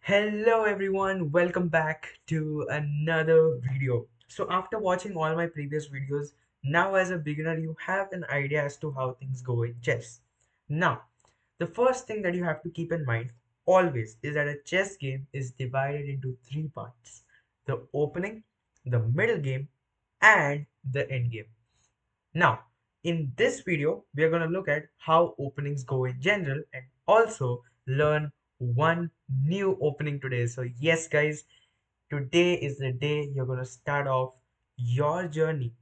Hello everyone, welcome back to another video. So after watching all my previous videos, now as a beginner you have an idea as to how things go in chess. Now, the first thing that you have to keep in mind always is that a chess game is divided into three parts: the opening, the middle game, and the end game. Now, in this video, we are going to look at how openings go in general and also learn one new opening today. So yes, guys, today is the day you're going to start off your journey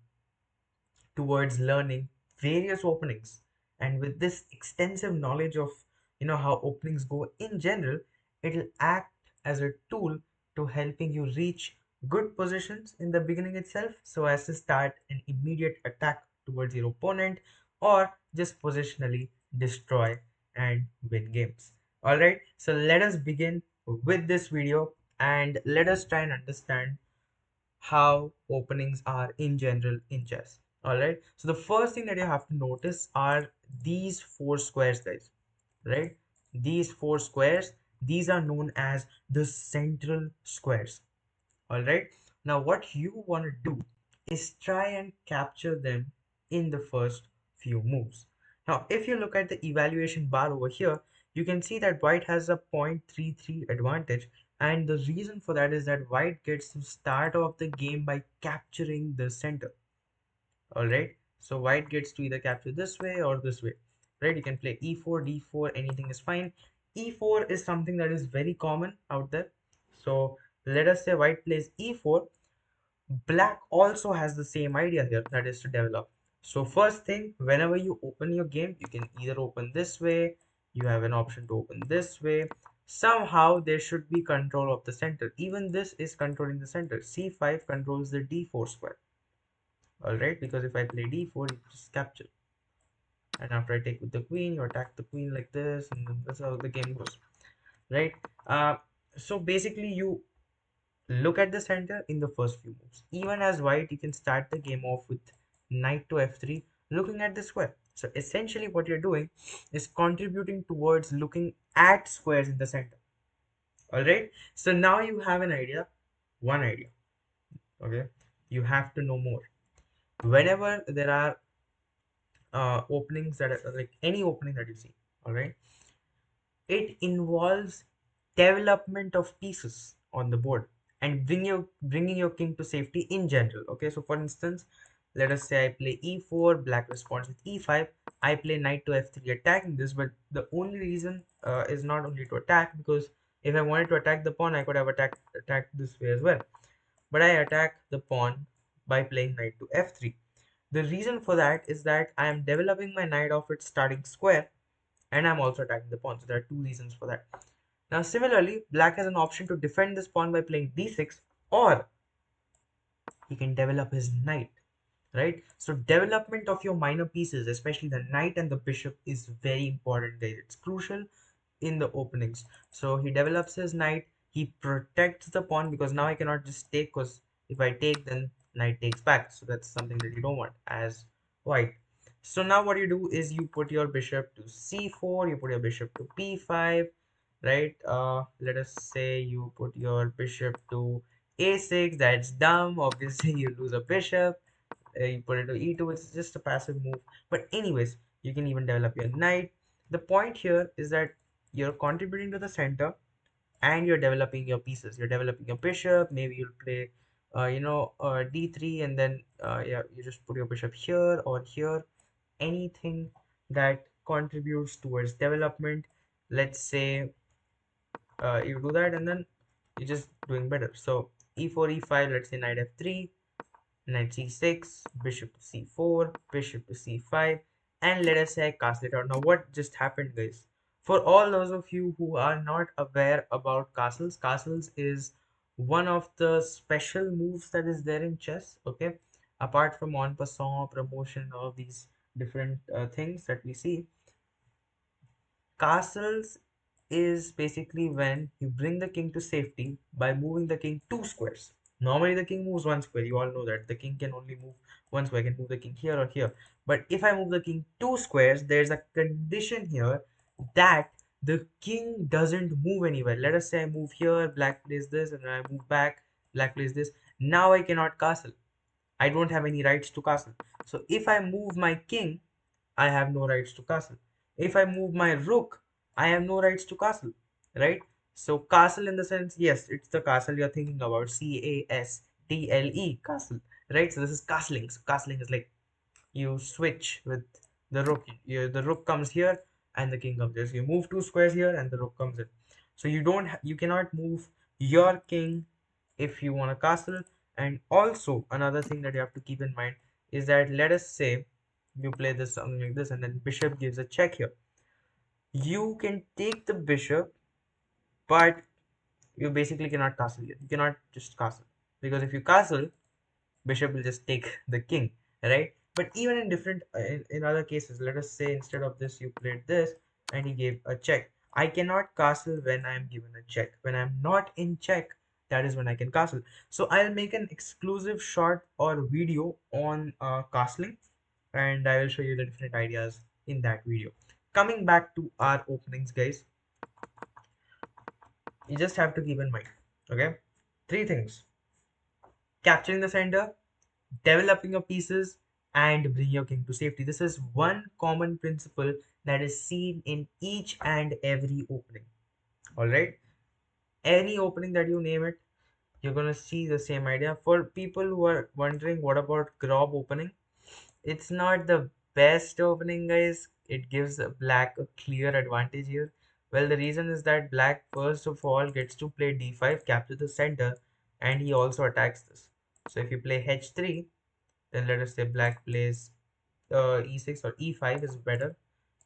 towards learning various openings. And with this extensive knowledge of how openings go in general, it'll act as a tool to helping you reach good positions in the beginning itself so as to start an immediate attack towards your opponent or just positionally destroy and win games. All right, so let us begin with this video and let us try and understand how openings are in general in chess. All right, so the first thing that you have to notice are these four squares, guys. Right, these four squares, these are known as the central squares. All right, now what you want to do is try and capture them in the first few moves. Now if you look at the evaluation bar over here, you can see that white has a 0.33 advantage, and the reason for that is that white gets to start off the game by capturing the center. All right, so white gets to either capture this way or this way. Right, you can play e4, d4, anything is fine. E4 is something that is very common out there. So let us say white plays e4. Black also has the same idea here, that is to develop. So first thing, whenever you open your game, you can either open this way, you have an option to open this way. Somehow there should be control of the center. Even this is controlling the center. c5 controls the d4 square. All right, because if I play d4, you just capture, and after I take with the queen, you attack the queen like this, and then that's how the game goes. Right. So basically you look at the center in the first few moves. Even as white, you can start the game off with knight to f3, looking at the square. So essentially what you're doing is contributing towards looking at squares in the center. All right, so now you have an idea, one idea. Okay, you have to know more. Whenever there are openings that are like any opening that you see, all right, it involves development of pieces on the board and bringing your king to safety in general. Okay, so for instance, let us say I play e4, black responds with e5, I play knight to f3 attacking this, but the only reason is not only to attack, because if I wanted to attack the pawn, I could have attacked this way as well, but I attack the pawn by playing knight to f3. The reason for that is that I am developing my knight off its starting square, and I'm also attacking the pawn. So there are two reasons for that. Now similarly, black has an option to defend this pawn by playing d6, or he can develop his knight, right? So development of your minor pieces, especially the knight and the bishop, is very important, guys. It's crucial in the openings. So he develops his knight, he protects the pawn, because now I cannot just take, because if I take, then knight takes back, so that's something that you don't want as white. So now what you do is you put your bishop to c4, you put your bishop to b5, right? Let us say you put your bishop to a6. That's dumb, obviously you lose a bishop. You put it to e2, it's just a passive move, but anyways, you can even develop your knight. The point here is that you're contributing to the center and you're developing your pieces. You're developing your bishop, maybe you'll play d3, and then yeah, you just put your bishop here or here, anything that contributes towards development. Let's say you do that, and then you're just doing better. So e4, e5, let's say knight f3, knight c6, bishop to c4, bishop to c5, and let us say I cast it out. Now what just happened, guys? For all those of you who are not aware about castles, castles is one of the special moves that is there in chess. Okay, apart from en passant, promotion, all these different things that we see, castles is basically when you bring the king to safety by moving the king two squares. Normally the king moves one square. You all know that the king can only move one square. I can move the king here or here. But if I move the king two squares, there's a condition here that the king doesn't move anywhere. Let us say I move here, black plays this, and then I move back, black plays this. Now I cannot castle. I don't have any rights to castle. So if I move my king, I have no rights to castle. If I move my rook, I have no rights to castle, right? So castle in the sense, yes, it's the castle you're thinking about, Castle, castle, right? So this is castling. So castling is like you switch with the rook. The rook comes here and the king comes here. So you move two squares here and the rook comes in. So you cannot move your king if you want a castle. And also another thing that you have to keep in mind is that, let us say you play this something like this and then bishop gives a check here. You can take the bishop, but you basically cannot castle here. You cannot just castle, because if you castle, bishop will just take the king, right? But even in different in other cases, let us say instead of this you played this and he gave a check. I cannot castle when I am given a check. When I'm not in check, that is when I can castle. So I'll make an exclusive short or video on castling, and I will show you the different ideas in that video. Coming back to our openings, guys, you just have to keep in mind, okay, three things: capturing the center, developing your pieces, and bring your king to safety. This is one common principle that is seen in each and every opening. All right, any opening that you name it, you're gonna see the same idea. For people who are wondering what about grob opening, it's not the best opening, guys. It gives black a clear advantage here. Well, the reason is that black first of all gets to play d5, capture the center, and he also attacks this. So if you play h3, then let us say black plays e6 or e5 is better.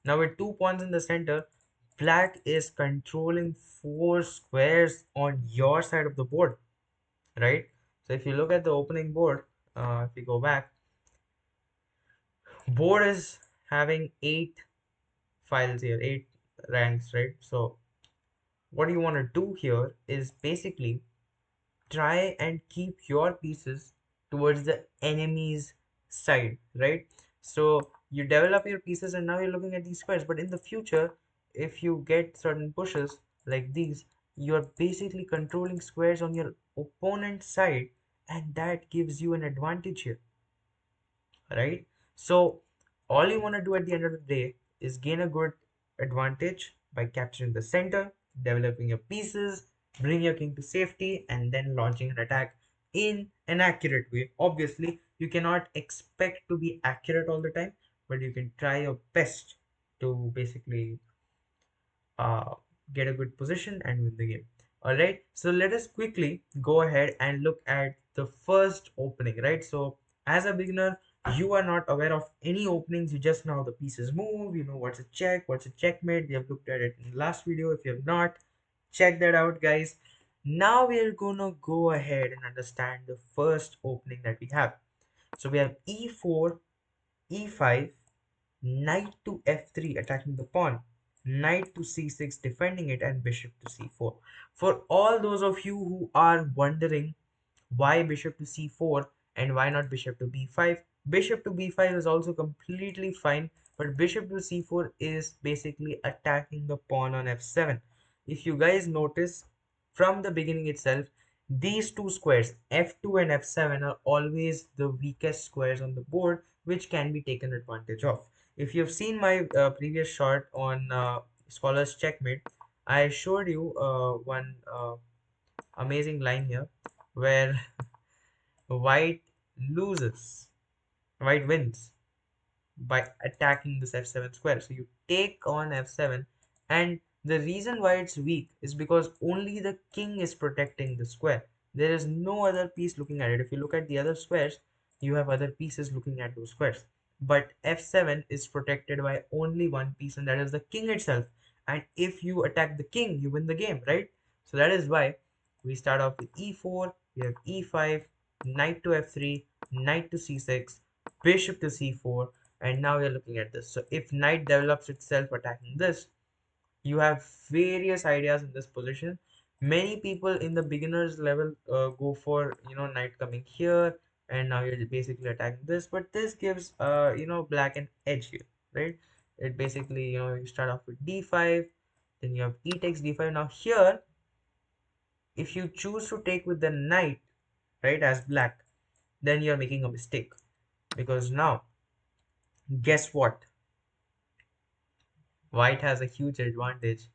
Now with 2 pawns in the center, black is controlling 4 squares on your side of the board, right? So if you look at the opening board, if we go back, board is having 8 files here, 8 ranks, right? So what you want to do here is basically try and keep your pieces towards the enemy's side, right? So you develop your pieces and now you're looking at these squares, but in the future, if you get certain pushes like these, you're basically controlling squares on your opponent's side, and that gives you an advantage here, right? So all you want to do at the end of the day is gain a good advantage by capturing the center, developing your pieces, bring your king to safety, and then launching an attack in an accurate way. Obviously, you cannot expect to be accurate all the time, but you can try your best to basically uh, get a good position and win the game. All right, so let us quickly go ahead and look at the first opening, right? So as a beginner, you are not aware of any openings. You just know how the pieces move. You know what's a check, what's a checkmate. We have looked at it in the last video. If you have not, check that out, guys. Now we are gonna go ahead and understand the first opening that we have. So we have e4, e5, knight to f3 attacking the pawn, knight to c6 defending it, and bishop to c4. For all those of you who are wondering why bishop to c4 and why not bishop to b5, bishop to b5 is also completely fine, but bishop to c4 is basically attacking the pawn on f7. If you guys notice from the beginning itself, these two squares f2 and f7 are always the weakest squares on the board, which can be taken advantage of. If you've seen my previous short on scholars checkmate, I showed you one amazing line here where white loses, white wins by attacking this f7 square. So you take on f7, and the reason why it's weak is because only the king is protecting the square. There is no other piece looking at it. If you look at the other squares, you have other pieces looking at those squares. But f7 is protected by only one piece, and that is the king itself. And if you attack the king, you win the game, right? So that is why we start off with e4, we have e5, knight to f3, knight to c6, bishop to c4, and now we are looking at this. So if knight develops itself attacking this, you have various ideas in this position. Many people in the beginners level go for, knight coming here, and now you're basically attacking this, but this gives black an edge here, right? It basically, you start off with d5, Then you have e takes d5. Now here, if you choose to take with the knight, right, as black, then you're making a mistake. Because now, guess what? White has a huge advantage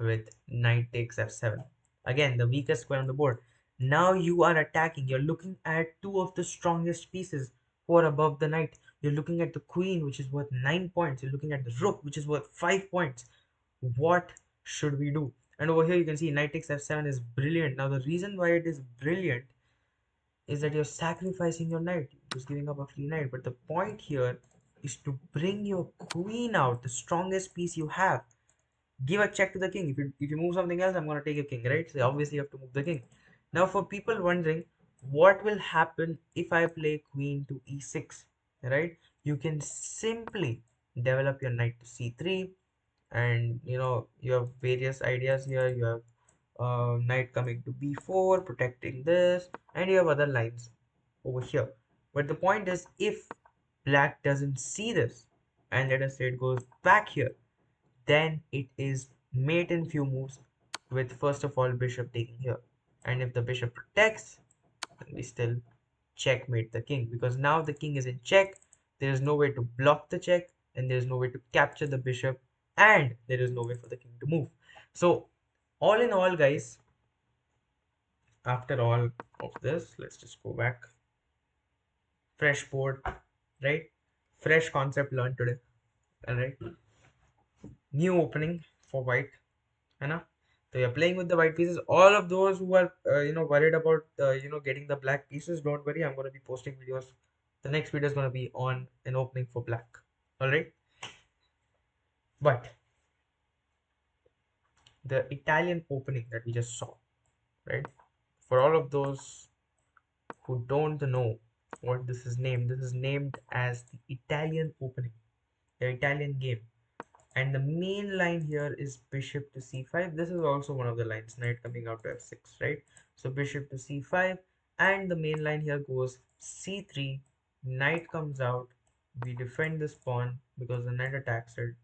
with knight takes f7. Again, the weakest square on the board. Now you are attacking. You're looking at two of the strongest pieces who are above the knight. You're looking at the queen, which is worth 9 points. You're looking at the rook, which is worth 5 points. What should we do? And over here you can see knight takes f7 is brilliant. Now the reason why it is brilliant is that you're sacrificing your knight, just giving up a free knight. But the point here is to bring your queen out, the strongest piece you have. Give a check to the king. If you move something else, I'm gonna take your king, right? So obviously you have to move the king. Now for people wondering what will happen if I play queen to e6, right? You can simply develop your knight to c3, and you have various ideas here. You have knight coming to b4, protecting this, and you have other lines over here. But the point is, if black doesn't see this, and let us say it goes back here, then it is mate in few moves with first of all bishop taking here. And if the bishop protects, then we still checkmate the king, because now the king is in check. There is no way to block the check, and there is no way to capture the bishop, and there is no way for the king to move. So all in all, guys, after all of this, let's just go back. Fresh board, right? Fresh concept learned today. All right, new opening for white. है. So you're playing with the white pieces. All of those who are worried about getting the black pieces, don't worry. I'm going to be posting videos. The next video is going to be on an opening for black. All right. But the Italian opening that we just saw, right? For all of those who don't know what this is named as the Italian opening, the Italian game. And the main line here is bishop to c5. This is also one of the lines, knight coming out to f6, right? So bishop to c5, and the main line here goes c3, knight comes out, we defend this pawn because the knight attacks it.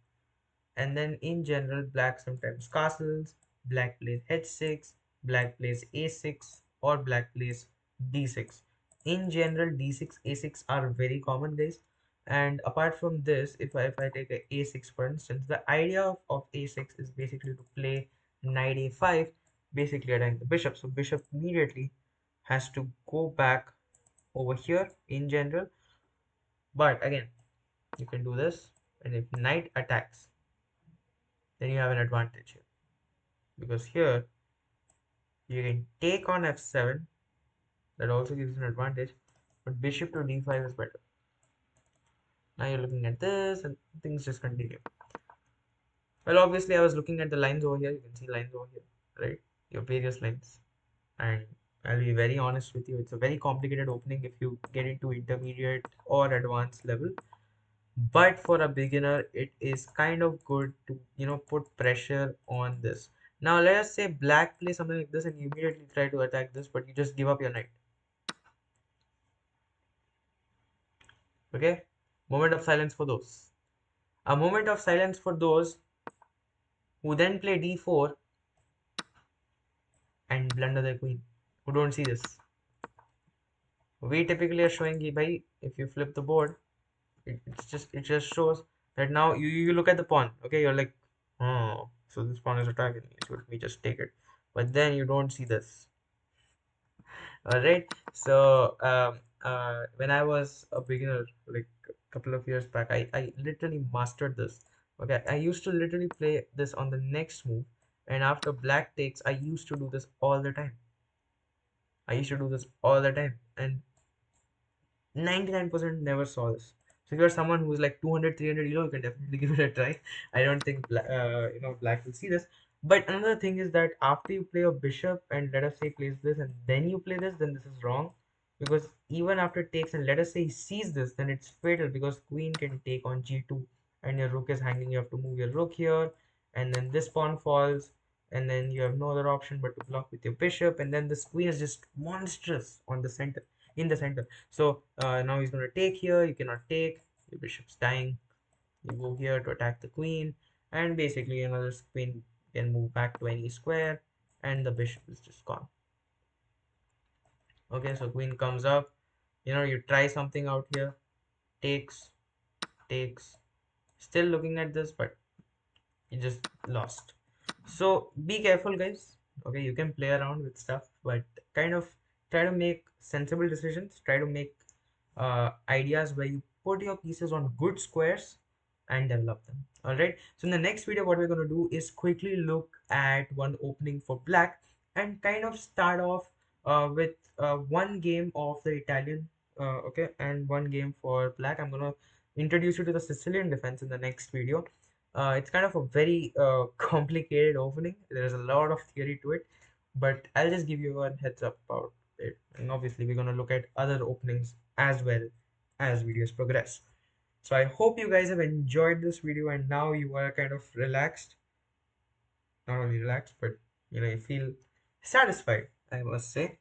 And then in general, black sometimes castles, black plays h6, black plays a6, or black plays d6. In general, d6, a6 are very common, guys. And apart from this, if I take a a6 for instance, the idea of a6 is basically to play knight a5, basically attacking the bishop. So bishop immediately has to go back over here in general. But again, you can do this, and if knight attacks, then you have an advantage here, because here you can take on f7. That also gives an advantage, but bishop to d5 is better. Now you're looking at this and things just continue. Well, obviously I was looking at the lines over here. You can see lines over here, right? Your various lines. And I'll be very honest with you, it's a very complicated opening if you get into intermediate or advanced level. But for a beginner, it is kind of good to put pressure on this. Now let us say black plays something like this and you immediately try to attack this, but you just give up your knight. Okay, moment of silence for those. A moment of silence for those who then play d4 and blunder their queen, who don't see this. We typically are showing ki bhai, if you flip the board, it just shows that now you look at the pawn. Okay, you're like, oh, so this pawn is attacking me, so let me just take it. But then you don't see this. All right. So when I was a beginner, like a couple of years back, I literally mastered this. Okay, I used to literally play this on the next move, and after black takes, I used to do this all the time. I used to do this all the time, and 99% never saw this. So if you're someone who's like 200, 300 euro, you can definitely give it a try. I don't think black will see this. But another thing is that after you play a bishop and let us say plays this and then you play this, then this is wrong. Because even after it takes and let us say he sees this, then it's fatal because queen can take on g2 and your rook is hanging. You have to move your rook here, and then this pawn falls, and then you have no other option but to block with your bishop, and then this queen is just monstrous on the center, in the center. So now he's going to take here. You cannot take. Your bishop's dying. You go here to attack the queen, and basically another queen can move back to any square, and the bishop is just gone. Okay, so queen comes up. You try something out here. Takes, takes. Still looking at this, but you just lost. So be careful, guys. Okay, you can play around with stuff, but kind of try to make sensible decisions. Try to make ideas where you put your pieces on good squares and develop them. All right, so in the next video what we're going to do is quickly look at one opening for black and kind of start off with one game of the Italian, okay, and one game for black. I'm going to introduce you to the Sicilian defense in the next video. It's kind of a very complicated opening. There's a lot of theory to it, but I'll just give you a heads up about it. And obviously, we're going to look at other openings as well as videos progress. So I hope you guys have enjoyed this video and now you are kind of relaxed. Not only relaxed, but you feel satisfied, I must say.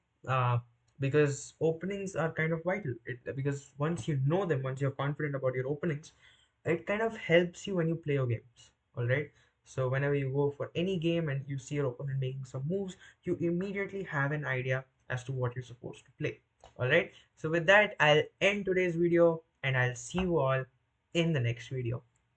Because openings are kind of vital. Because once you know them, once you're confident about your openings, it kind of helps you when you play your games. All right, so whenever you go for any game and you see your opponent making some moves, you immediately have an idea as to what you're supposed to play. All right, so with that, I'll end today's video and I'll see you all in the next video.